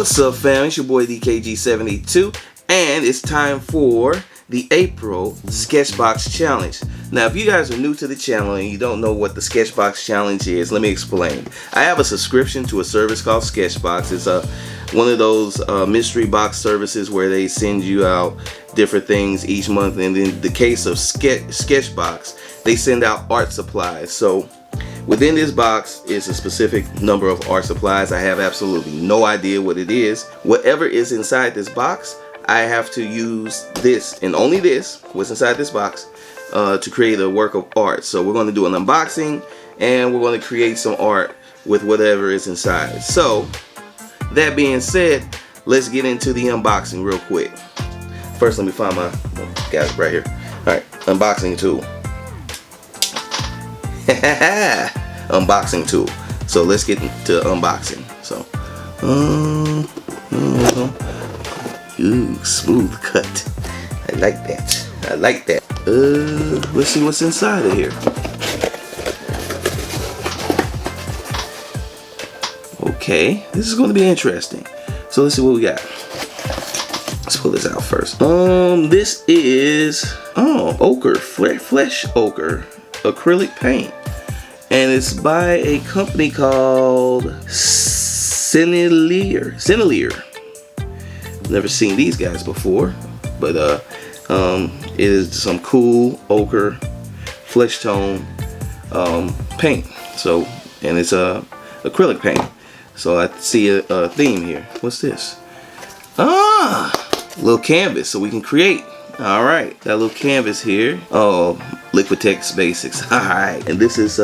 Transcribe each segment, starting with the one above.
What's up, fam? It's your boy DKG72, and it's time for the April Sketchbox Challenge. Now, if you guys are new to the channel and you don't know what the Sketchbox Challenge is, let me explain. I have a subscription to a service called Sketchbox. It's one of those mystery box services where they send you out different things each month, and in the case of Sketchbox, they send out art supplies. So within this box is a specific number of art supplies. I have absolutely no idea what it is. Whatever is inside this box, I have to use this, and only this, what's inside this box, to create a work of art. So we're going to do an unboxing, and we're going to create some art with whatever is inside. So that being said, let's get into the unboxing real quick. First, let me find my, got it right here. Alright, unboxing tool. Unboxing tool. So let's get into unboxing. So ooh, smooth cut. I like that. I like that. Let's see what's inside of here. Okay, this is going to be interesting. So let's see what we got. Let's pull this out first. This is ochre, flesh ochre acrylic paint, and it's by a company called Sennelier. Never seen these guys before, but it is some cool ochre flesh tone paint. So, and it's acrylic paint. So I see a theme here. What's this? Little canvas so we can create. All right, got a little canvas here. Oh, Liquitex Basics. All right, and this is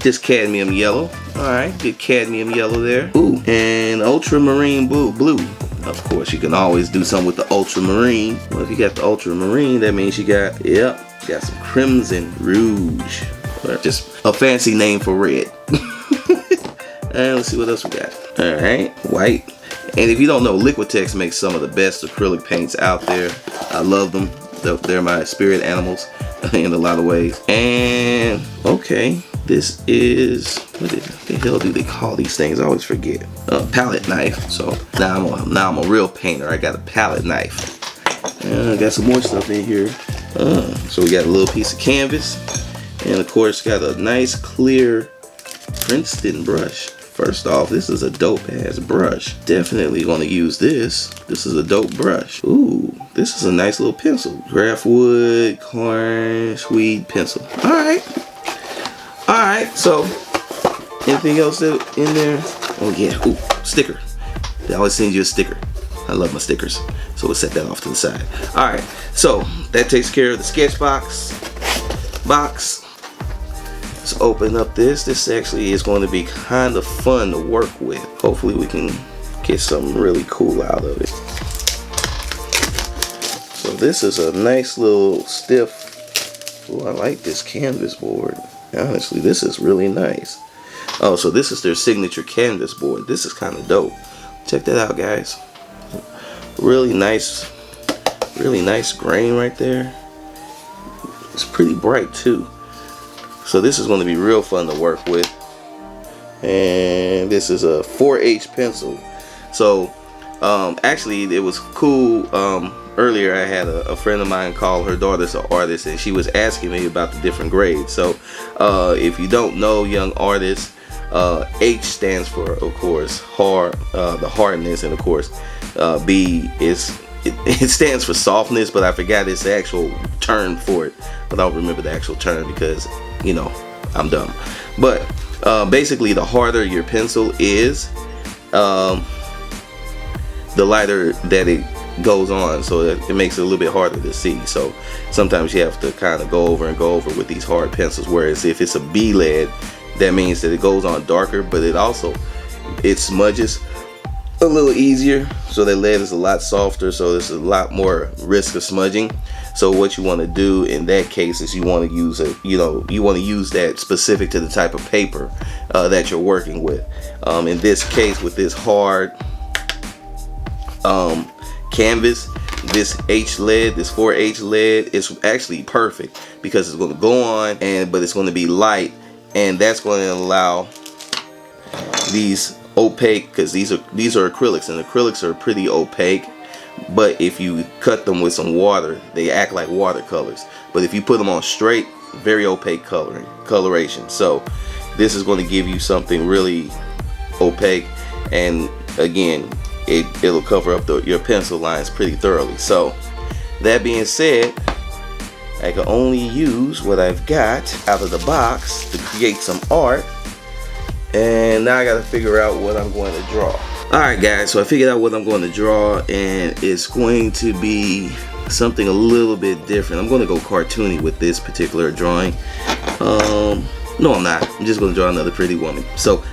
just cadmium yellow. All right, good cadmium yellow there. Ooh, and ultramarine blue. Of course, you can always do something with the ultramarine. Well, if you got the ultramarine, that means you got, got some crimson rouge. Or just a fancy name for red. And let's see what else we got. All right, white. And if you don't know, Liquitex makes some of the best acrylic paints out there. I love them. They're my spirit animals in a lot of ways. And okay, this is, what the hell do they call these things? I always forget. Palette knife. So now I'm a real painter. I got a palette knife. I got some more stuff in here. So we got a little piece of canvas, and of course got a nice clear Princeton brush. First off, this is a dope ass brush. Definitely gonna use this. This is a dope brush. Ooh, this is a nice little pencil. Craftwood, corn, Swede pencil. Alright. Alright, so anything else in there? Oh yeah, ooh, sticker. They always send you a sticker. I love my stickers. So we'll set that off to the side. Alright, so that takes care of the Sketchbox box. Let's open up this. This actually is going to be kind of fun to work with. Hopefully we can get something really cool out of it. So this is a nice little stiff. Oh, I like this canvas board. Honestly, this is really nice. Oh, so this is their signature canvas board. This is kind of dope. Check that out, guys. Really nice grain right there. It's pretty bright too. So this is going to be real fun to work with. And this is a 4H pencil. So actually it was cool. Earlier I had a friend of mine call. Her daughter's an artist, and she was asking me about the different grades. So if you don't know, young artists, H stands for, of course, hard, the hardness, and of course B is it stands for softness, but I forgot its actual term for it. But I don't remember the actual term because, you know, I'm dumb. But basically, the harder your pencil is, the lighter that it goes on, so it makes it a little bit harder to see. So sometimes you have to kind of go over with these hard pencils. Whereas if it's a B lead, that means that it goes on darker, but it smudges a little easier. So that lead is a lot softer, so there's a lot more risk of smudging. So what you want to do in that case is you want to use that specific to the type of paper that you're working with. In this case, with this hard canvas, this H lead, this 4H lead, is actually perfect because it's going to go on, but it's going to be light, and that's going to allow these opaque, because these are acrylics, and acrylics are pretty opaque. But if you cut them with some water, they act like watercolors. But if you put them on straight, very opaque coloration. So this is going to give you something really opaque, and again, it'll cover up your pencil lines pretty thoroughly. So that being said, I can only use what I've got out of the box to create some art, and now I got to figure out what I'm going to draw. Alright guys, so I figured out what I'm going to draw, and it's going to be something a little bit different. I'm going to go cartoony with this particular drawing. No, I'm not. I'm just going to draw another pretty woman. So,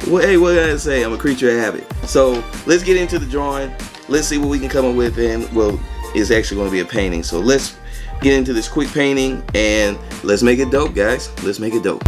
well, hey, what did I say? I'm a creature of habit. So, let's get into the drawing. Let's see what we can come up with, and, well, it's actually going to be a painting. So, let's get into this quick painting, and let's make it dope, guys. Let's make it dope.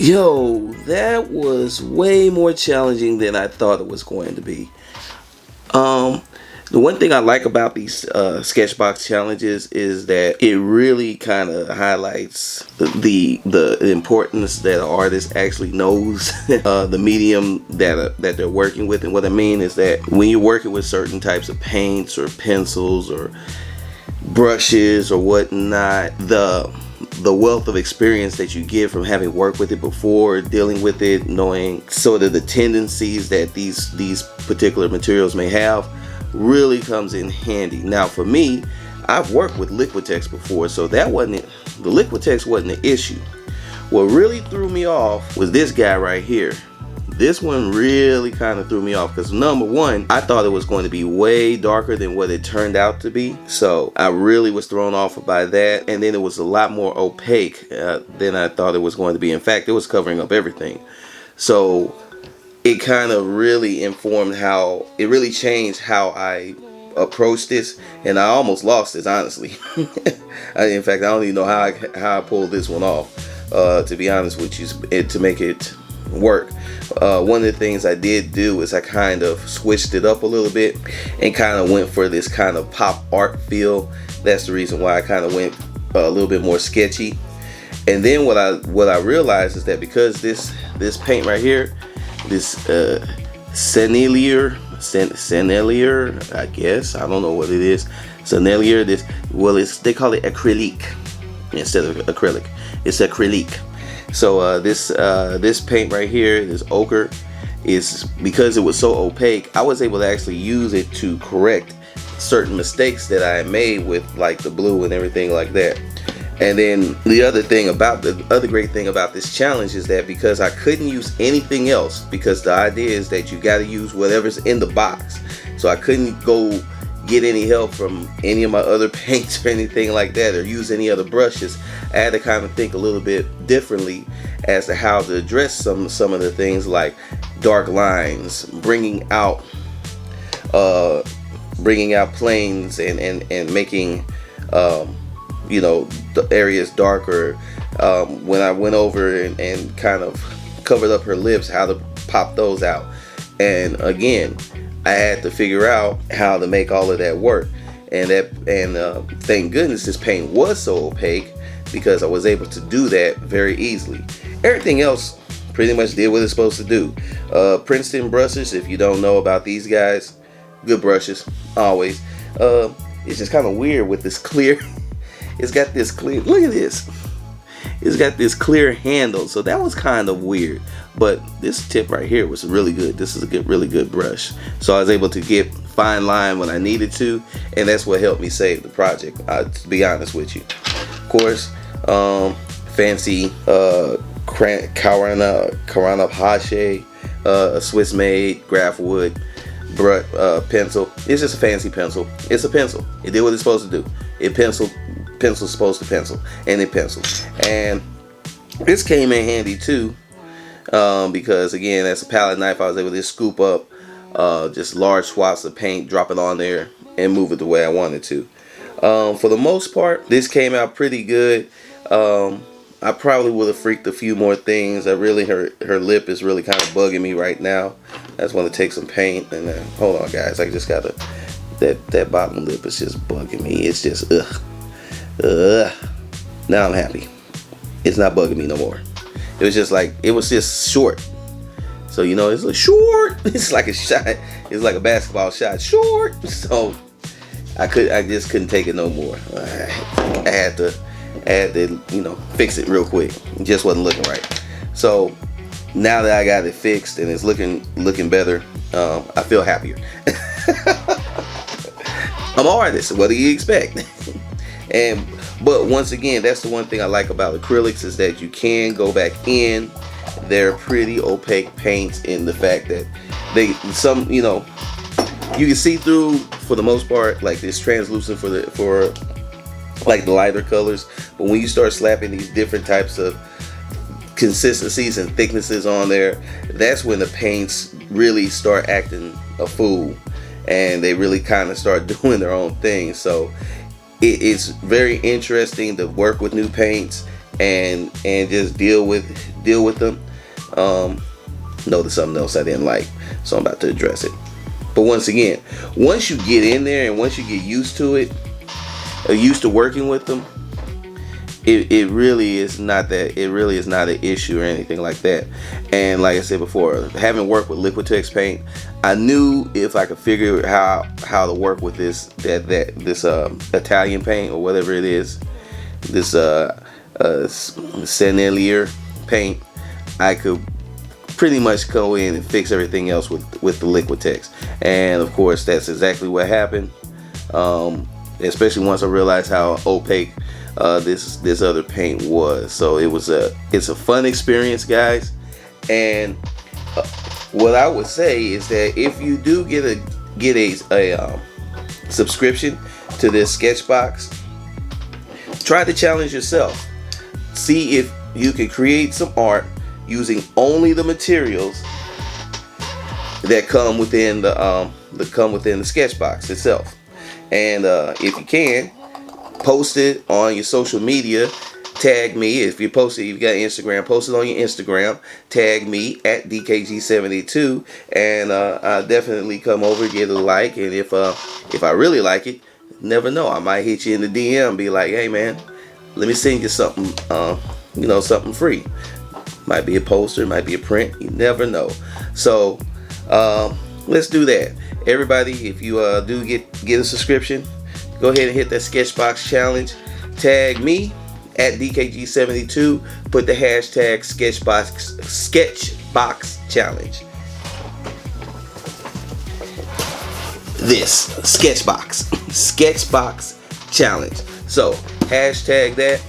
Yo, that was way more challenging than I thought it was going to be. Um, the one thing I like about these Sketchbox challenges is that it really kind of highlights the importance that an artist actually knows the medium that they're working with. And what I mean is that when you're working with certain types of paints or pencils or brushes or whatnot, the wealth of experience that you get from having worked with it before, dealing with it, knowing sort of the tendencies that these particular materials may have, really comes in handy. Now for me, I've worked with Liquitex before, so the Liquitex wasn't an issue. What really threw me off was this guy right here. This one really kind of threw me off because number one, I thought it was going to be way darker than what it turned out to be. So I really was thrown off by that. And then it was a lot more opaque than I thought it was going to be. In fact, it was covering up everything. So it kind of really informed how, it really changed how I approached this. And I almost lost this, honestly. In fact, I don't even know how I pulled this one off, to be honest with you, to make it work. One of the things I did do is I kind of switched it up a little bit and kind of went for this kind of pop art feel. That's the reason why I kind of went a little bit more sketchy. And then what I realized is that because this paint right here, this Sennelier, I guess, I don't know what it is, Sennelier, they call it acrylic instead of acrylic. It's acrylic. So this paint right here, this ochre, is because it was so opaque, I was able to actually use it to correct certain mistakes that I made with like the blue and everything like that. And then the other great thing about this challenge is that because I couldn't use anything else, because the idea is that you got to use whatever's in the box, so I couldn't go get any help from any of my other paints or anything like that, or use any other brushes. I had to kind of think a little bit differently as to how to address some of the things like dark lines, bringing out planes and making you know, the areas darker. When I went over and kind of covered up her lips, how to pop those out. And again, I had to figure out how to make all of that work. And thank goodness this paint was so opaque, because I was able to do that very easily. Everything else pretty much did what it's supposed to do. Princeton brushes, if you don't know about these guys, good brushes, always. It's just kind of weird with this clear, it's got this clear, look at this. It's got this clear handle, so that was kind of weird. But this tip right here was really good. This is a really good brush. So I was able to get fine line when I needed to, and that's what helped me save the project, to be honest with you. Of course, fancy Karana Hache, a Swiss-made graph wood pencil. It's just a fancy pencil. It's a pencil. It did what it's supposed to do. Pencil's supposed to pencil, and it penciled. And this came in handy too, because again, as a palette knife, I was able to scoop up just large swaths of paint, drop it on there, and move it the way I wanted to. For the most part, this came out pretty good. I probably would have freaked a few more things. Her lip is really kind of bugging me right now. I just want to take some paint and hold on, guys. I just gotta, that bottom lip is just bugging me. It's just now I'm happy. It's not bugging me no more. It was just short. So you know, it's like short. It's like a shot. It's like a basketball shot. Short. So I just couldn't take it no more. I had to you know, fix it real quick. It just wasn't looking right. So now that I got it fixed and it's looking better, I feel happier. I'm an artist. What do you expect? But once again, that's the one thing I like about acrylics, is that you can go back in. They're pretty opaque paints in the fact that you know, you can see through for the most part. Like, it's translucent for like the lighter colors, but when you start slapping these different types of consistencies and thicknesses on there, that's when the paints really start acting a fool, and they really kind of start doing their own thing. So it's very interesting to work with new paints and just deal with them. Notice something else I didn't like, so I'm about to address it. But once again, once you get in there and once you get used to it, or used to working with them, it really is not that. It really is not an issue or anything like that. And like I said before, having worked with Liquitex paint, I knew if I could figure how to work with this Italian paint or whatever it is, this Sennelier paint, I could pretty much go in and fix everything else with the Liquitex. And of course, that's exactly what happened. Especially once I realized how opaque this other paint was. So it's a fun experience, guys. And what I would say is that if you do get a subscription to this Sketchbox, try to challenge yourself. See if you can create some art using only the materials that come within the Sketchbox itself. And if you can, post it on your social media. Tag me. If you post it, you've got Instagram, post it on your Instagram. Tag me at DKG72, and I'll definitely come over, get a like. And if I really like it, never know, I might hit you in the DM and be like, hey man, let me send you something, something free. Might be a poster, might be a print, you never know. So let's do that. Everybody, if you do get a subscription, go ahead and hit that Sketchbox challenge. Tag me at DKG72. Put the hashtag Sketchbox challenge. This Sketchbox challenge. So hashtag that.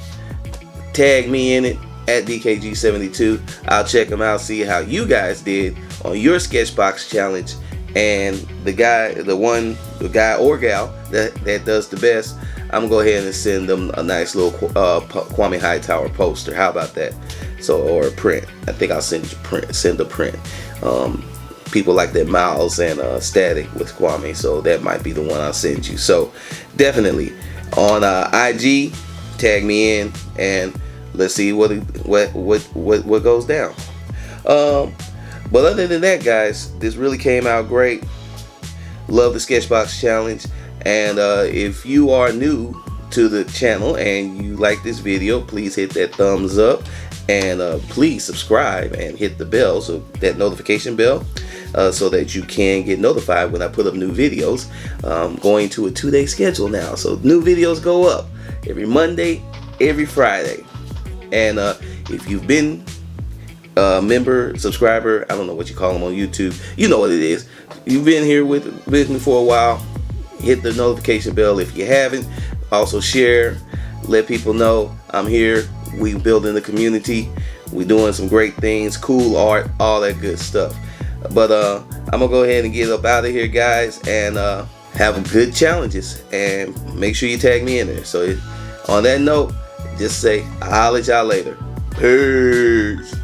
Tag me in it at DKG72. I'll check them out, see how you guys did on your Sketchbox challenge. And the guy or gal that does the best, I'm gonna go ahead and send them a nice little KWAME HIGHTOWER poster. How about that? So, or a print. I think I'll send a print. People like that Miles and Static with KWAME, so that might be the one I'll send you. So definitely on IG, tag me in and let's see what goes down. But other than that, guys, this really came out great. Love the Sketchbox challenge. And if you are new to the channel and you like this video, please hit that thumbs up, and please subscribe and hit the bell, so that notification bell, so that you can get notified when I put up new videos. Going to a 2-day schedule now, so new videos go up every Monday, every Friday. And if you've been member, subscriber, I don't know what you call them on YouTube, you know what it is. You've been here with me for a while, hit the notification bell. If you haven't, also share, let people know I'm here. We building the community, we doing some great things, cool art, all that good stuff. But I'm gonna go ahead and get up out of here, guys, and have good challenges, and make sure you tag me in there. So on that note, just say, I'll holler at y'all later. Peace.